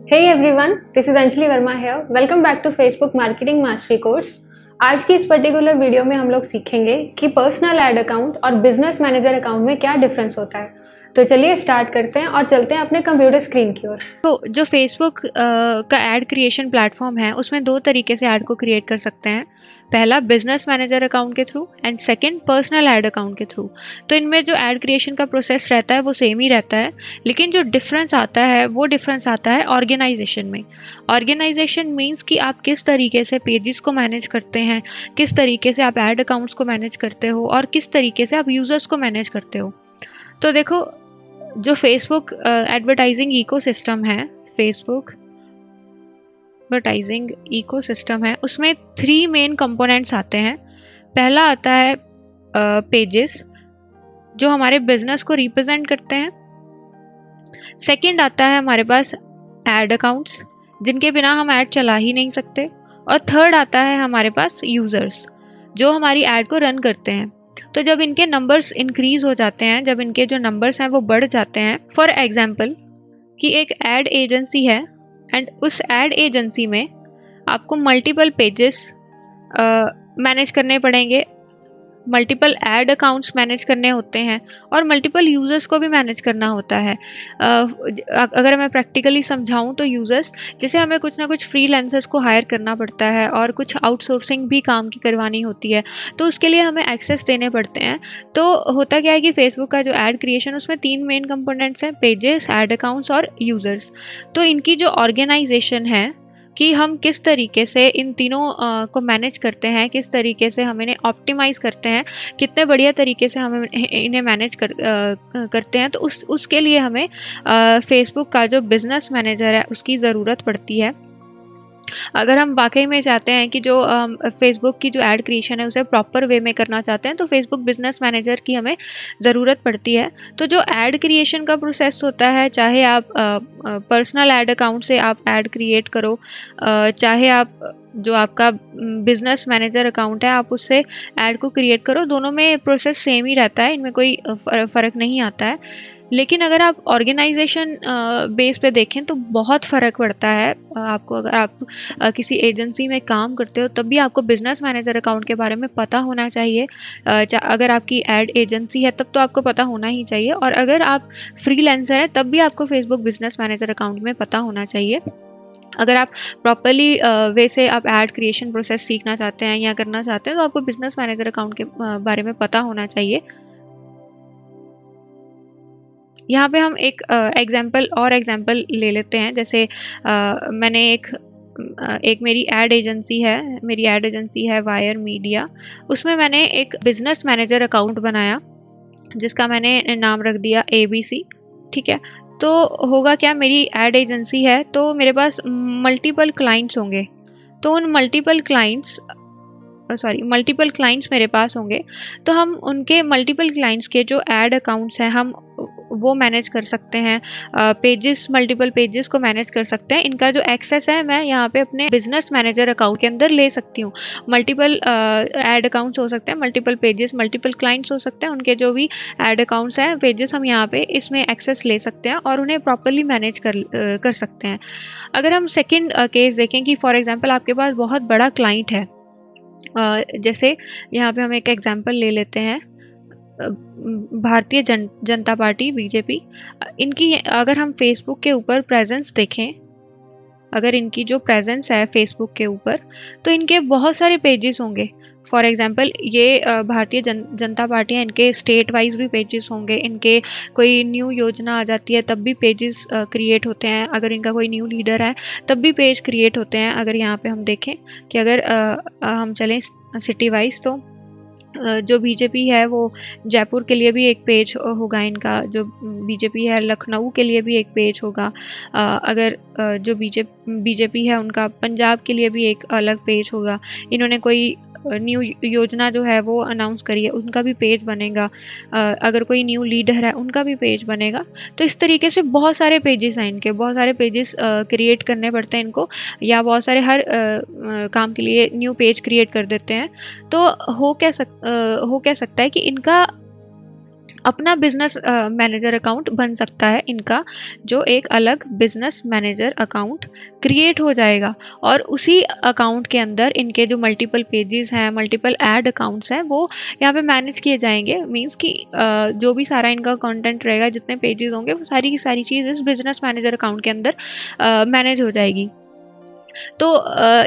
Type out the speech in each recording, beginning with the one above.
Hey everyone, this is Anjali Verma here. Welcome back to Facebook Marketing Mastery Course. आज की इस particular video में हम लोग सीखेंगे कि पर्सनल एड अकाउंट और बिजनेस मैनेजर अकाउंट में क्या डिफरेंस होता है। तो चलिए स्टार्ट करते हैं और चलते हैं अपने कंप्यूटर स्क्रीन की ओर। तो जो फेसबुक का ऐड क्रिएशन प्लेटफॉर्म है उसमें दो तरीके से ऐड को क्रिएट कर सकते हैं। पहला बिजनेस मैनेजर अकाउंट के through and second personal add account के थ्रू। तो इनमें जो ऐड क्रिएशन का प्रोसेस रहता है वो सेम ही रहता है, लेकिन जो डिफरेंस आता है वो डिफरेंस आता है ऑर्गेनाइजेशन में। ऑर्गेनाइजेशन मीन्स कि आप किस तरीके से पेजेस को मैनेज करते हैं, किस तरीके से आप ऐड अकाउंट्स को मैनेज करते हो और किस तरीके से आप यूजर्स को मैनेज करते हो। तो देखो, जो फेसबुक एडवर्टाइजिंग इकोसिस्टम है, फेसबुक एडवर्टाइजिंग इकोसिस्टम है, उसमें 3 मेन कंपोनेंट्स आते हैं। पहला आता है पेजेस जो हमारे बिजनेस को रिप्रेजेंट करते हैं। सेकंड आता है हमारे पास ऐड अकाउंट्स जिनके बिना हम ऐड चला ही नहीं सकते। और थर्ड आता है हमारे पास यूजर्स जो हमारी ऐड को रन करते हैं। तो जब इनके नंबर्स इंक्रीज हो जाते हैं, जब इनके जो नंबर्स हैं वो बढ़ जाते हैं, फॉर एग्जांपल कि एक एड एजेंसी है एंड उस एड एजेंसी में आपको मल्टीपल पेजेस मैनेज करने पड़ेंगे, मल्टीपल ऐड अकाउंट्स मैनेज करने होते हैं और मल्टीपल यूज़र्स को भी मैनेज करना होता है। अगर मैं प्रैक्टिकली समझाऊं तो यूज़र्स, जैसे हमें कुछ ना कुछ फ्रीलांसर्स को हायर करना पड़ता है और कुछ आउटसोर्सिंग भी काम की करवानी होती है, तो उसके लिए हमें एक्सेस देने पड़ते हैं। तो होता क्या है कि फेसबुक का जो ऐड क्रिएशन, उसमें 3 मेन कंपोनेंट्स हैं, पेजेस, ऐड अकाउंट्स और यूज़र्स। तो इनकी जो ऑर्गेनाइजेशन है कि हम किस तरीके से इन तीनों को मैनेज करते हैं, किस तरीके से हम इन्हें ऑप्टिमाइज़ करते हैं, कितने बढ़िया तरीके से हम इन्हें मैनेज करते हैं, तो उसके लिए हमें फेसबुक का जो बिज़नेस मैनेजर है उसकी ज़रूरत पड़ती है। अगर हम वाकई में चाहते हैं कि जो फेसबुक की जो ऐड क्रिएशन है उसे प्रॉपर वे में करना चाहते हैं, तो फेसबुक बिजनेस मैनेजर की हमें ज़रूरत पड़ती है। तो जो ऐड क्रिएशन का प्रोसेस होता है, चाहे आप पर्सनल ऐड अकाउंट से आप ऐड क्रिएट करो, चाहे आप जो आपका बिजनेस मैनेजर अकाउंट है आप उससे ऐड को क्रिएट करो, दोनों में प्रोसेस सेम ही रहता है, इनमें कोई फ़र्क नहीं आता है। लेकिन अगर आप ऑर्गेनाइजेशन बेस पे देखें तो बहुत फ़र्क पड़ता है आपको। अगर आप किसी एजेंसी में काम करते हो तब भी आपको बिजनेस मैनेजर अकाउंट के बारे में पता होना चाहिए। अगर आपकी एड एजेंसी है तब तो आपको पता होना ही चाहिए, और अगर आप फ्रीलांसर हैं तब भी आपको फेसबुक बिजनेस मैनेजर अकाउंट में पता होना चाहिए। अगर आप प्रॉपरली वे से आप ऐड क्रिएशन प्रोसेस सीखना चाहते हैं या करना चाहते हैं तो आपको बिजनेस मैनेजर अकाउंट के बारे में पता होना चाहिए। यहाँ पे हम एक एग्जाम्पल ले लेते हैं। जैसे मैंने एक मेरी एड एजेंसी है वायर मीडिया। उसमें मैंने एक बिजनेस मैनेजर अकाउंट बनाया जिसका मैंने नाम रख दिया ABC। ठीक है, तो होगा क्या, मेरी एड एजेंसी है तो मेरे पास मल्टीपल क्लाइंट्स होंगे। तो उन मल्टीपल क्लाइंट्स मेरे पास होंगे, तो हम उनके मल्टीपल क्लाइंट्स के जो ऐड अकाउंट्स हैं हम वो मैनेज कर सकते हैं। मल्टीपल पेजेस को मैनेज कर सकते हैं। इनका जो एक्सेस है मैं यहाँ पे अपने बिजनेस मैनेजर अकाउंट के अंदर ले सकती हूँ। मल्टीपल ऐड अकाउंट्स हो सकते हैं, मल्टीपल पेजेस, मल्टीपल क्लाइंट्स हो सकते हैं, उनके जो भी ऐड अकाउंट्स हैं, पेजेस, हम यहाँ पे इसमें एक्सेस ले सकते हैं और उन्हें प्रॉपरली मैनेज कर सकते हैं। अगर हम सेकेंड केस देखें कि फॉर एग्जाम्पल आपके पास बहुत बड़ा क्लाइंट है, जैसे यहाँ पे हम एक एग्जांपल ले लेते हैं, भारतीय जनता पार्टी बीजेपी। इनकी अगर हम फेसबुक के ऊपर प्रेजेंस देखें, अगर इनकी जो प्रेजेंस है फेसबुक के ऊपर, तो इनके बहुत सारे पेजेस होंगे। फॉर एग्जांपल ये भारतीय जनता पार्टी है, इनके स्टेट वाइज भी पेजेस होंगे, इनके कोई न्यू योजना आ जाती है तब भी पेजेस क्रिएट होते हैं, अगर इनका कोई न्यू लीडर है तब भी पेज क्रिएट होते हैं। अगर यहाँ पे हम देखें कि अगर हम चलें सिटी वाइज, तो जो बीजेपी है वो जयपुर के लिए भी एक पेज होगा इनका, जो बीजेपी है लखनऊ के लिए भी एक पेज होगा। अगर जो बीजेपी है उनका पंजाब के लिए भी एक अलग पेज होगा। इन्होंने कोई न्यू योजना जो है वो अनाउंस करी है, उनका भी पेज बनेगा। अगर कोई न्यू लीडर है उनका भी पेज बनेगा। तो इस तरीके से बहुत सारे पेजेस हैं इनके, बहुत सारे पेजेस क्रिएट करने पड़ते हैं इनको, या बहुत सारे हर काम के लिए न्यू पेज क्रिएट कर देते हैं। तो हो क्या सकता है कि इनका अपना बिजनेस मैनेजर अकाउंट बन सकता है इनका, जो एक अलग बिजनेस मैनेजर अकाउंट क्रिएट हो जाएगा और उसी अकाउंट के अंदर इनके जो मल्टीपल पेजेस हैं, मल्टीपल ऐड अकाउंट्स हैं, वो यहाँ पे मैनेज किए जाएंगे। मींस कि जो भी सारा इनका कंटेंट रहेगा, जितने पेजेस होंगे, वो सारी की सारी चीज़ इस बिजनेस मैनेजर अकाउंट के अंदर मैनेज हो जाएगी। तो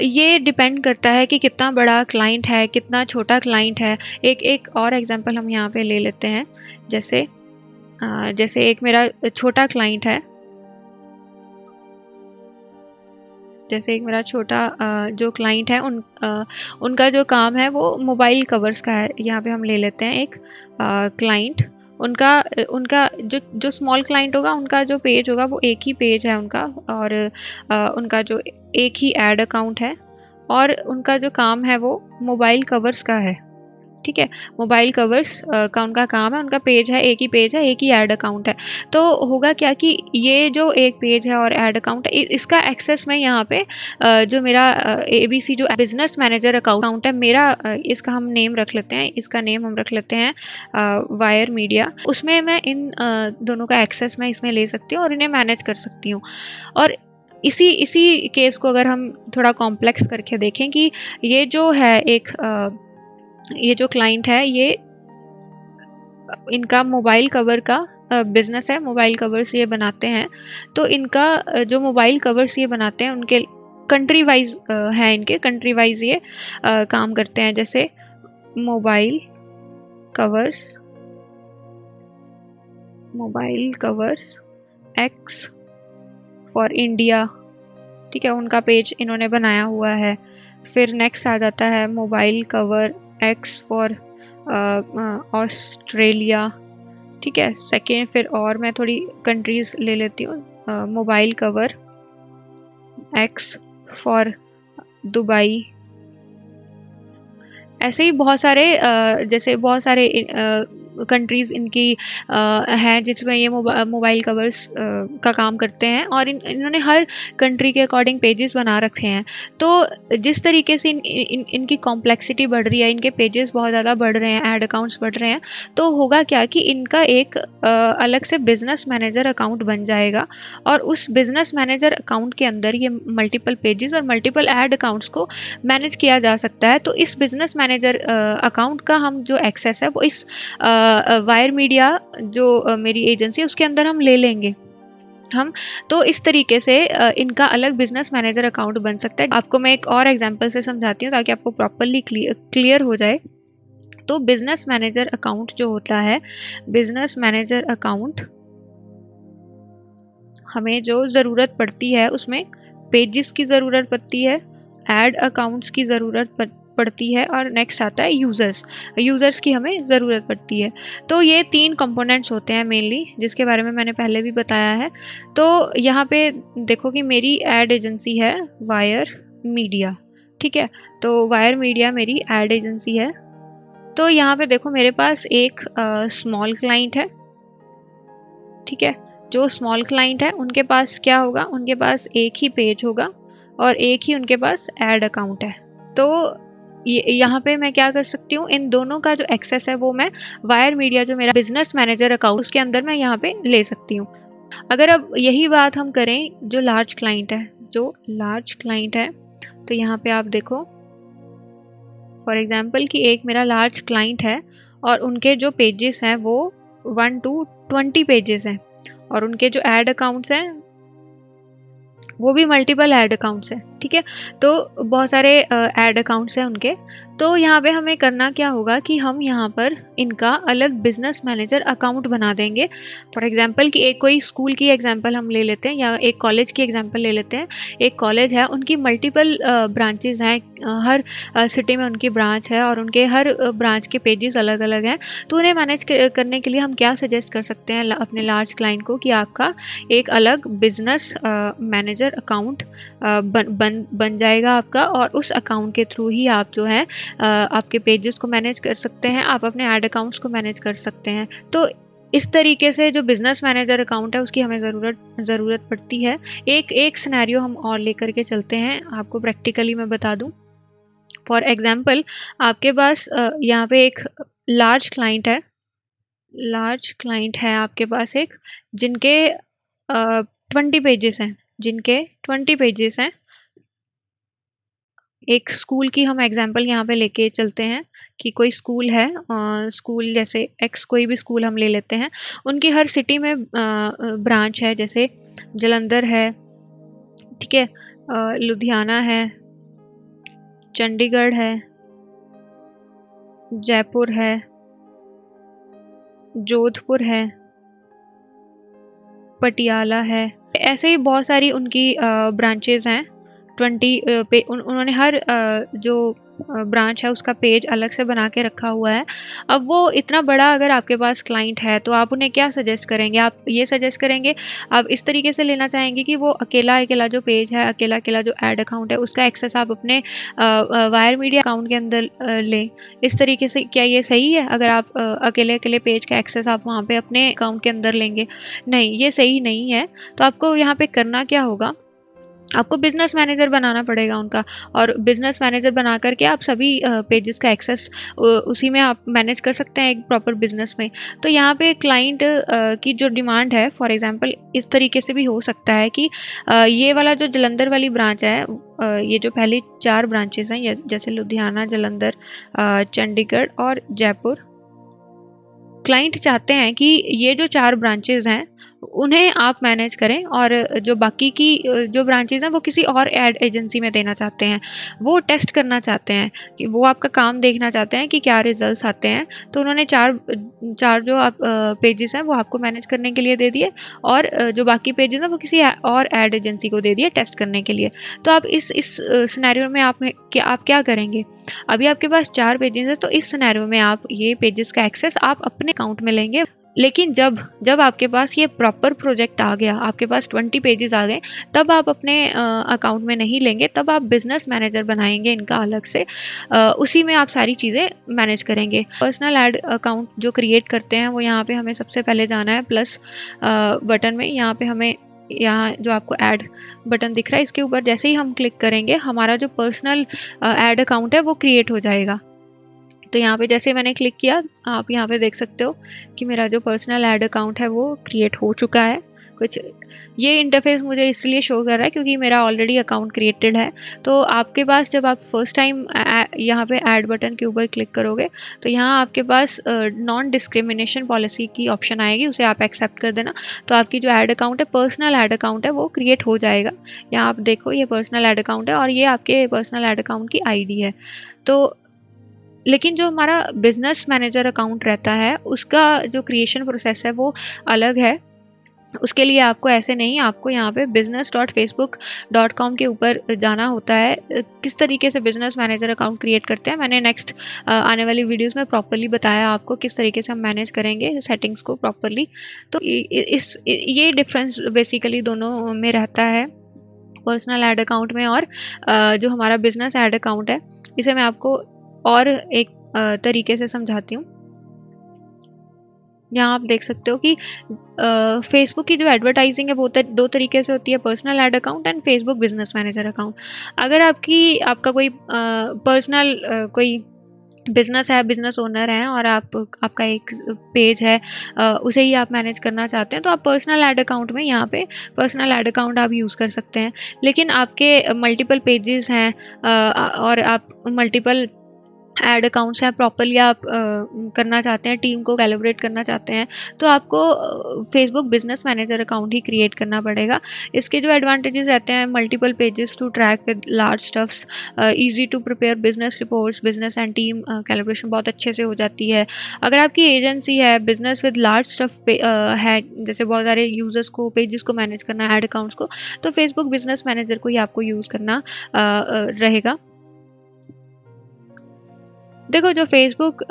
ये डिपेंड करता है कि कितना बड़ा क्लाइंट है, कितना छोटा क्लाइंट है। एक और एग्जांपल हम यहाँ पे ले लेते हैं। जैसे एक मेरा छोटा क्लाइंट है, जैसे एक मेरा छोटा जो क्लाइंट है, उनका जो काम है वो मोबाइल कवर्स का है। यहाँ पे हम ले लेते हैं एक क्लाइंट। उनका जो स्मॉल क्लाइंट होगा, उनका जो पेज होगा वो एक ही पेज है उनका, और उनका जो एक ही ऐड अकाउंट है, और उनका जो काम है वो मोबाइल कवर्स का है। ठीक है, मोबाइल कवर्स का उनका काम है, उनका पेज है, एक ही पेज है, एक ही ऐड अकाउंट है। तो होगा क्या कि ये जो एक पेज है और ऐड अकाउंट है, इसका एक्सेस मैं यहाँ पे जो मेरा ABC जो बिजनेस मैनेजर अकाउंट है मेरा, इसका हम नेम रख लेते हैं, इसका नेम हम रख लेते हैं वायर मीडिया। उसमें मैं इन दोनों का एक्सेस मैं इसमें ले सकती हूँ और इन्हें मैनेज कर सकती हूँ। और इसी केस को अगर हम थोड़ा कॉम्प्लेक्स करके देखें कि ये जो है ये जो क्लाइंट है, ये इनका मोबाइल कवर का बिजनेस है, मोबाइल कवर्स ये बनाते हैं। तो इनका जो मोबाइल कवर्स ये बनाते हैं, उनके कंट्री वाइज है, इनके कंट्री वाइज ये काम करते हैं। जैसे mobile covers x for India, ठीक है, उनका पेज इन्होंने बनाया हुआ है। फिर नेक्स्ट आ जाता है mobile cover x for Australia, ठीक है, सेकेंड। फिर और मैं थोड़ी कंट्रीज ले लेती हूँ। Mobile cover x for Dubai. ऐसे ही बहुत सारे जैसे बहुत सारे कंट्रीज़ इनकी हैं जिसमें ये मोबाइल कवर्स का काम करते हैं, और इन्होंने हर कंट्री के अकॉर्डिंग पेजेस बना रखे हैं। तो जिस तरीके से इनकी कॉम्प्लेक्सिटी बढ़ रही है, इनके पेजेस बहुत ज़्यादा बढ़ रहे हैं, ऐड अकाउंट्स बढ़ रहे हैं, तो होगा क्या कि इनका एक अलग से बिजनेस मैनेजर अकाउंट बन जाएगा, और उस बिजनेस मैनेजर अकाउंट के अंदर ये मल्टीपल पेजेस और मल्टीपल ऐड अकाउंट्स को मैनेज किया जा सकता है। तो इस बिजनेस मैनेजर अकाउंट का हम जो एक्सेस है वो इस वायर मीडिया जो मेरी एजेंसी है उसके अंदर हम ले लेंगे हम। तो इस तरीके से इनका अलग बिजनेस मैनेजर अकाउंट बन सकता है। आपको मैं एक और एग्जांपल से समझाती हूँ ताकि आपको प्रॉपरली क्लियर हो जाए। तो बिजनेस मैनेजर अकाउंट जो होता है, बिजनेस मैनेजर अकाउंट हमें जो ज़रूरत पड़ती है उसमें पेजेस की ज़रूरत पड़ती है, ऐड अकाउंट्स की ज़रूरत पड़ती है, और नेक्स्ट आता है यूज़र्स की हमें ज़रूरत पड़ती है। तो ये 3 कंपोनेंट्स होते हैं मेनली, जिसके बारे में मैंने पहले भी बताया है। तो यहाँ पे देखो कि मेरी एड एजेंसी है वायर मीडिया, ठीक है। तो वायर मीडिया मेरी एड एजेंसी है। तो यहाँ पे देखो मेरे पास एक स्मॉल क्लाइंट है, ठीक है। जो स्मॉल क्लाइंट है उनके पास क्या होगा, उनके पास एक ही पेज होगा और एक ही उनके पास ऐड अकाउंट है। तो यहाँ पे मैं क्या कर सकती हूँ, इन दोनों का जो एक्सेस है वो मैं वायर मीडिया जो मेरा बिजनेस मैनेजर अकाउंट उसके अंदर मैं यहाँ पे ले सकती हूँ। अगर अब यही बात हम करें जो लार्ज क्लाइंट है, तो यहाँ पे आप देखो फॉर एग्जाम्पल कि एक मेरा लार्ज क्लाइंट है और उनके जो पेजेस हैं वो 1 to 20 पेजेस हैं, और उनके जो ऐड अकाउंट्स हैं वो भी मल्टीपल ऐड अकाउंट्स हैं, ठीक है। तो बहुत सारे ऐड अकाउंट्स हैं उनके। तो यहाँ पे हमें करना क्या होगा कि हम यहाँ पर इनका अलग बिजनेस मैनेजर अकाउंट बना देंगे। फॉर एग्जांपल कि एक कोई स्कूल की एग्जांपल हम ले लेते हैं या एक कॉलेज की एग्जांपल ले लेते हैं। एक कॉलेज है, उनकी मल्टीपल ब्रांचेज हैं, हर सिटी में उनकी ब्रांच है और उनके हर ब्रांच के पेजेस अलग अलग हैं। तो उन्हें मैनेज करने के लिए हम क्या सजेस्ट कर सकते हैं अपने लार्ज क्लाइंट को कि आपका एक अलग बिजनेस मैनेजर अकाउंट बन जाएगा आपका, और उस अकाउंट के थ्रू ही आप जो है आपके पेजेस को मैनेज कर सकते हैं, आप अपने ऐड अकाउंट्स को मैनेज कर सकते हैं। तो इस तरीके से जो बिजनेस मैनेजर अकाउंट है उसकी हमें ज़रूरत पड़ती है। एक सिनेरियो हम और लेकर के चलते हैं, आपको प्रैक्टिकली मैं बता दूं। फॉर एग्जांपल आपके पास यहाँ पे एक लार्ज क्लाइंट है, लार्ज क्लाइंट है आपके पास एक, जिनके 20 पेजेस हैं, जिनके 20 पेजेस हैं। एक स्कूल की हम एग्जांपल यहाँ पे लेके चलते हैं कि कोई स्कूल है, स्कूल जैसे एक्स, कोई भी स्कूल हम ले लेते हैं। उनकी हर सिटी में ब्रांच है, जैसे जलंधर है, ठीक है, लुधियाना है, चंडीगढ़ है, जयपुर है, जोधपुर है, पटियाला है। ऐसे ही बहुत सारी उनकी ब्रांचेस हैं। 20 पे उन्होंने हर जो ब्रांच है उसका पेज अलग से बना के रखा हुआ है। अब वो इतना बड़ा अगर आपके पास क्लाइंट है तो आप उन्हें क्या सजेस्ट करेंगे? आप ये सजेस्ट करेंगे, आप इस तरीके से लेना चाहेंगे कि वो अकेला अकेला जो पेज है, अकेला अकेला जो ऐड अकाउंट है, उसका एक्सेस आप अपने वायर मीडिया अकाउंट के अंदर लें। इस तरीके से क्या ये सही है? अगर आप अकेले अकेले पेज का एक्सेस आप वहाँ पे अपने अकाउंट के अंदर लेंगे, नहीं, ये सही नहीं है। तो आपको यहाँ पे करना क्या होगा, आपको बिजनेस मैनेजर बनाना पड़ेगा उनका, और बिजनेस मैनेजर बना करके आप सभी पेजेस का एक्सेस उसी में आप मैनेज कर सकते हैं एक प्रॉपर बिजनेस में। तो यहाँ पे क्लाइंट की जो डिमांड है, फॉर एग्जांपल इस तरीके से भी हो सकता है कि ये वाला जो जलंधर वाली ब्रांच है, ये जो पहली 4 ब्रांचेस हैं, जैसे लुधियाना, जलंधर, चंडीगढ़ और जयपुर, क्लाइंट चाहते हैं कि ये जो 4 ब्रांचेस हैं उन्हें आप मैनेज करें, और जो बाकी की जो ब्रांचेस हैं वो किसी और एड एजेंसी में देना चाहते हैं। वो टेस्ट करना चाहते हैं कि वो आपका काम देखना चाहते हैं कि क्या रिजल्ट्स आते हैं। तो उन्होंने चार जो आप पेजेस हैं वो आपको मैनेज करने के लिए दे दिए, और जो बाकी पेजेस हैं वो किसी और एड एजेंसी को दे दिए टेस्ट करने के लिए। तो आप इस सिनेरियो में आप क्या करेंगे? अभी आपके पास 4 पेजेस है, तो इस सिनेरियो में आप ये पेजेस का एक्सेस आप अपने अकाउंट में लेंगे। लेकिन जब आपके पास ये प्रॉपर प्रोजेक्ट आ गया, आपके पास 20 पेजेस आ गए, तब आप अपने अकाउंट में नहीं लेंगे, तब आप बिजनेस मैनेजर बनाएंगे इनका अलग से। उसी में आप सारी चीज़ें मैनेज करेंगे। पर्सनल ऐड अकाउंट जो क्रिएट करते हैं वो यहाँ पे हमें सबसे पहले जाना है प्लस बटन में। यहाँ पे हमें यहाँ जो आपको ऐड बटन दिख रहा है, इसके ऊपर जैसे ही हम क्लिक करेंगे हमारा जो पर्सनल ऐड अकाउंट है वो क्रिएट हो जाएगा। तो यहाँ पे जैसे मैंने क्लिक किया, आप यहाँ पे देख सकते हो कि मेरा जो पर्सनल ऐड अकाउंट है वो क्रिएट हो चुका है। कुछ ये इंटरफेस मुझे इसलिए शो कर रहा है क्योंकि मेरा ऑलरेडी अकाउंट क्रिएटेड है। तो आपके पास जब आप फर्स्ट टाइम यहाँ पे ऐड बटन के ऊपर क्लिक करोगे तो यहाँ आपके पास नॉन डिस्क्रिमिनेशन पॉलिसी की ऑप्शन आएगी, उसे आप एक्सेप्ट कर देना। तो आपकी जो ऐड अकाउंट है, पर्सनल ऐड अकाउंट है, वो क्रिएट हो जाएगा। यहाँ आप देखो ये पर्सनल ऐड अकाउंट है और ये आपके पर्सनल ऐड अकाउंट की ID है। तो लेकिन जो हमारा बिजनेस मैनेजर अकाउंट रहता है उसका जो क्रिएशन प्रोसेस है वो अलग है। उसके लिए आपको ऐसे नहीं, आपको यहाँ पे business.facebook.com के ऊपर जाना होता है। किस तरीके से बिजनेस मैनेजर अकाउंट क्रिएट करते हैं मैंने नेक्स्ट आने वाली वीडियोस में प्रॉपरली बताया आपको, किस तरीके से हम मैनेज करेंगे सेटिंग्स को प्रॉपरली। तो ये डिफरेंस बेसिकली दोनों में रहता है, पर्सनल ऐड अकाउंट में और जो हमारा बिजनेस ऐड अकाउंट है। इसे मैं आपको और एक तरीके से समझाती हूँ। यहाँ आप देख सकते हो कि फेसबुक की जो एडवर्टाइजिंग है वो दो तरीके से होती है, personal add account and Facebook business manager account. अगर आपका कोई पर्सनल कोई बिजनेस है, बिजनेस ओनर हैं और आपका एक पेज है, उसे ही आप मैनेज करना चाहते हैं, तो आप पर्सनल ऐड अकाउंट में यहाँ पे पर्सनल ऐड अकाउंट आप यूज़ कर सकते हैं। लेकिन आपके मल्टीपल पेजेस हैं और आप मल्टीपल ऐड अकाउंट्स हैं, प्रॉपरली आप करना चाहते हैं, टीम को कैलिब्रेट करना चाहते हैं, तो आपको फेसबुक बिजनेस मैनेजर अकाउंट ही क्रिएट करना पड़ेगा। इसके जो एडवांटेजेस रहते हैं, multiple pages to track with large stuffs, easy to prepare business reports, business and team calibration बहुत अच्छे से हो जाती है। अगर आपकी एजेंसी है, बिजनेस विद लार्ज स्टफ है, जैसे बहुत सारे यूजर्स को, पेजेस को मैनेज करना, ऐड अकाउंट्स को, तो फेसबुक बिजनेस मैनेजर को ही आपको यूज़ करना रहेगा। देखो, जो फेसबुक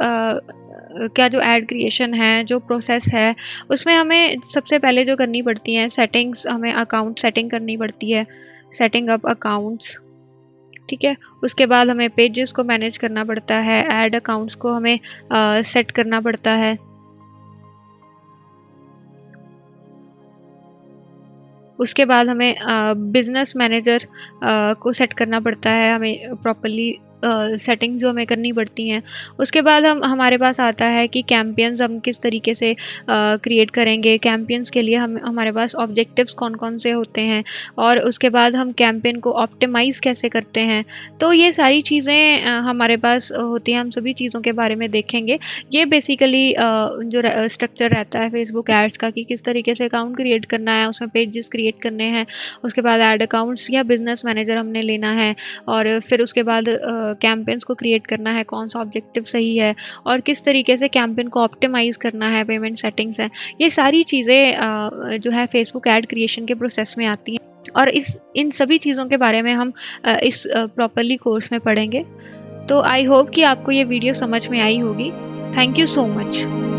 क्या जो ऐड क्रिएशन है, जो प्रोसेस है, उसमें हमें सबसे पहले जो करनी पड़ती हैं सेटिंग्स, हमें अकाउंट सेटिंग करनी पड़ती है, सेटिंग अप अकाउंट्स, ठीक है। उसके बाद हमें पेजेस को मैनेज करना पड़ता है, ऐड अकाउंट्स को हमें सेट करना पड़ता है। उसके बाद हमें बिजनेस मैनेजर को सेट करना पड़ता है, हमें प्रॉपरली सेटिंग्स जो हमें करनी पड़ती हैं। उसके बाद हमारे पास आता है कि कैंपेन्स हम किस तरीके से क्रिएट करेंगे, कैंपेन्स के लिए हमारे पास ऑब्जेक्टिव्स कौन कौन से होते हैं, और उसके बाद हम कैंपेन को ऑप्टिमाइज़ कैसे करते हैं। तो ये सारी चीज़ें हमारे पास होती हैं, हम सभी चीज़ों के बारे में देखेंगे। ये बेसिकली जो स्ट्रक्चर रहता है फेसबुक एड्स का, कि किस तरीके से अकाउंट क्रिएट करना है, उसमें पेजेस क्रिएट करने हैं, उसके बाद ऐड अकाउंट्स या बिजनेस मैनेजर हमने लेना है, और फिर उसके बाद कैंपेन्स को क्रिएट करना है, कौन सा ऑब्जेक्टिव सही है, और किस तरीके से कैंपेन को ऑप्टिमाइज़ करना है, पेमेंट सेटिंग्स है। ये सारी चीज़ें जो है फेसबुक ऐड क्रिएशन के प्रोसेस में आती हैं, और इन सभी चीज़ों के बारे में हम इस प्रॉपरली कोर्स में पढ़ेंगे। तो आई होप कि आपको ये वीडियो समझ में आई होगी। Thank you so much.